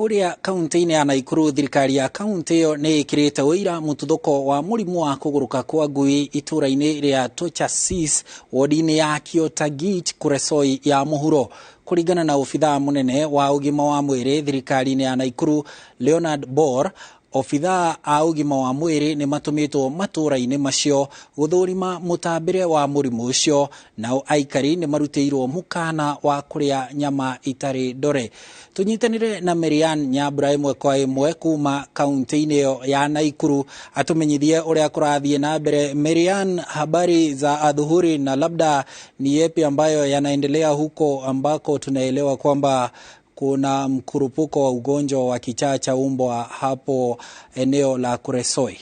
Uria kaunti-ini ya Naikuru, thirikari ya kaunti iyo ni ikirite wira mututhoko wa murimu wa kuguruka kwa ngui itura-ini ria Tochasis wodi-ini ya Kiotagit Kuresoi ya muhuro. Kuringana na ofitha munene wa ugima wa mwiri thirikari-ini ya Naikuru Leonard Bor, ofitha a ugima wa mwiri ni matumitwo matura-ini macio guthurima mutambire wa murimu ucio, nao aikari ni marutiirwo mukana wa kuria nyama itari ndore. Tunyitanire na Marian Nyambura imwe kwa imwe kuma kaunti-ini iyo ya Naikuru atumenyithie uria kurathie na mbere. Marian, habari za adhuhuri, na labda ni yepi ambayo yanaendelea huko ambako tunaelewa kwamba kuna mkurupuko wa ugonjwa wa kichaa cha mbwa hapo eneo la Kuresoi?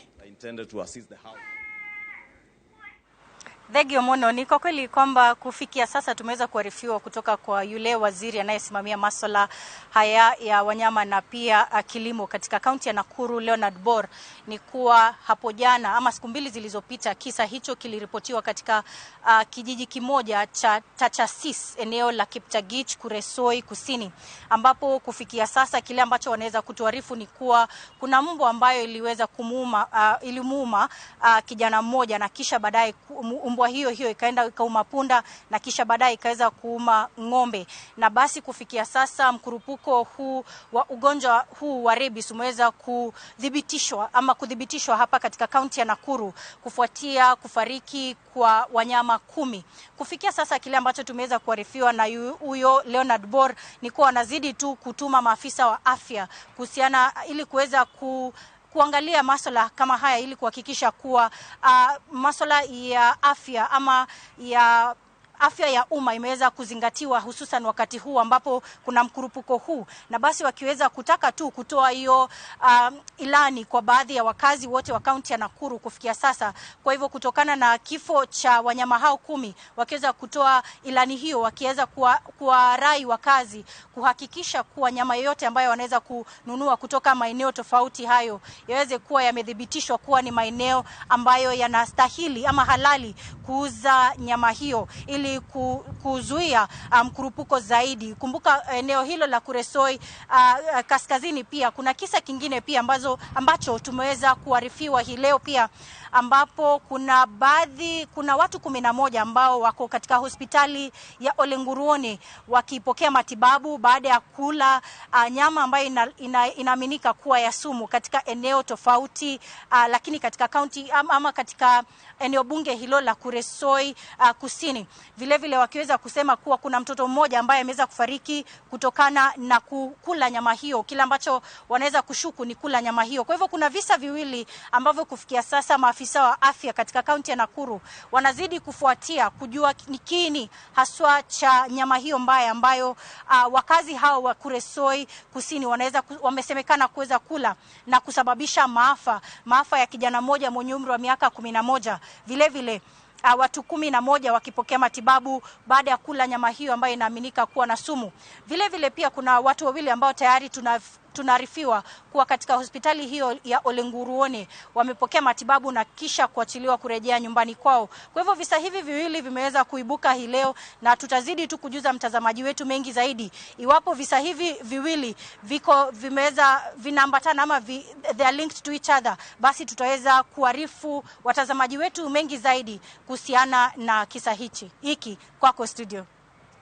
Thegio mono, ni kwa kweli kwamba kufikia sasa tumeweza kuarifiwa kutoka kwa yule waziri anayesimamia masuala haya ya wanyama na pia kilimo katika kaunti ya Nakuru, Leonard Bor, ni kuwa hapo jana ama siku mbili zilizopita kisa hicho kiliripotiwa katika kijiji kimoja cha Tochasis, eneo la Kiptagich Kuresoi Kusini, ambapo kufikia sasa kile ambacho wanaweza kutuarifu ni kuwa kuna mbwa ambayo iliweza ilimuuma kijana mmoja, na kisha baadaye mbwa hiyo ikaenda ikauma punda, na kisha baadaye ikaweza kuuma ng'ombe. Na basi kufikia sasa mkurupuko huu wa ugonjwa huu wa rabies umeweza kudhibitishwa hapa katika kaunti ya Nakuru kufuatia kufariki kwa wanyama 10. Kufikia sasa kile ambacho tumeweza kuarifiwa na huyo Leonard Bor ni kuwa wanazidi tu kutuma maafisa wa afya kuhusiana ili kuweza kuangalia masuala kama haya ili kuhakikisha kuwa masuala ya afya ama ya afya ya umma imeweza kuzingatiwa, hususan wakati huu ambapo kuna mkurupuko huu. Na basi wakiweza kutaka tu kutoa hiyo ilani kwa baadhi ya wakazi wote wa kaunti ya Nakuru kufikia sasa. Kwa hivyo kutokana na kifo cha wanyama hao 10, wakiweza kutoa ilani hiyo, wakiweza kuwarai wakazi kuhakikisha kuwa nyama yoyote ambayo wanaweza kununua kutoka maeneo tofauti hayo yaweze kuwa yamethibitishwa kuwa ni maeneo ambayo yanastahili ama halali kuuza nyama hiyo ili kuzuia mkurupuko zaidi. Kumbuka eneo hilo la Kuresoi kaskazini pia kuna kisa kingine pia ambacho tumeweza kuarifiwa hii leo pia, ambapo kuna watu 11 ambao wako katika hospitali ya Ole Nguruone wakipokea matibabu baada ya kula nyama ambayo inaaminika kuwa ya sumu katika eneo tofauti, lakini katika kaunti ama katika eneo bunge hilo la Kuresoi Kusini. Vile vile wakiweza kusema kuwa kuna mtoto mmoja ambaye ameweza kufariki kutokana na kula nyama hiyo, kila ambacho wanaweza kushuku ni kula nyama hiyo. Kwa hivyo kuna visa viwili ambavyo kufikia sasa maafisa wa afya katika kaunti ya Nakuru wanazidi kufuatia kujua ni kiini haswa cha nyama hiyo mbaya ambayo wakazi hao wa Kuresoi Kusini wamesemekana kuweza kula na kusababisha maafa ya kijana mmoja mwenye umri wa miaka 11. Vile vile watu 11 wakipokea matibabu baada ya kula nyama hiyo ambayo inaaminika kuwa na sumu. Vile vile pia kuna watu wawili ambao tayari tunaarifiwa kuwa katika hospitali hiyo ya Ole Nguruone wamepokea matibabu na kisha kuachiliwa kurejea nyumbani kwao. Kwa hivyo visa hivi viwili vimeweza kuibuka hii leo, na tutazidi tu kujuza mtazamaji wetu mengi zaidi iwapo visa hivi viwili vinaambatana ama they are linked to each other. Basi tutaweza kuarifu watazamaji wetu mengi zaidi kuhusiana na kisa hiki. Kwako studio.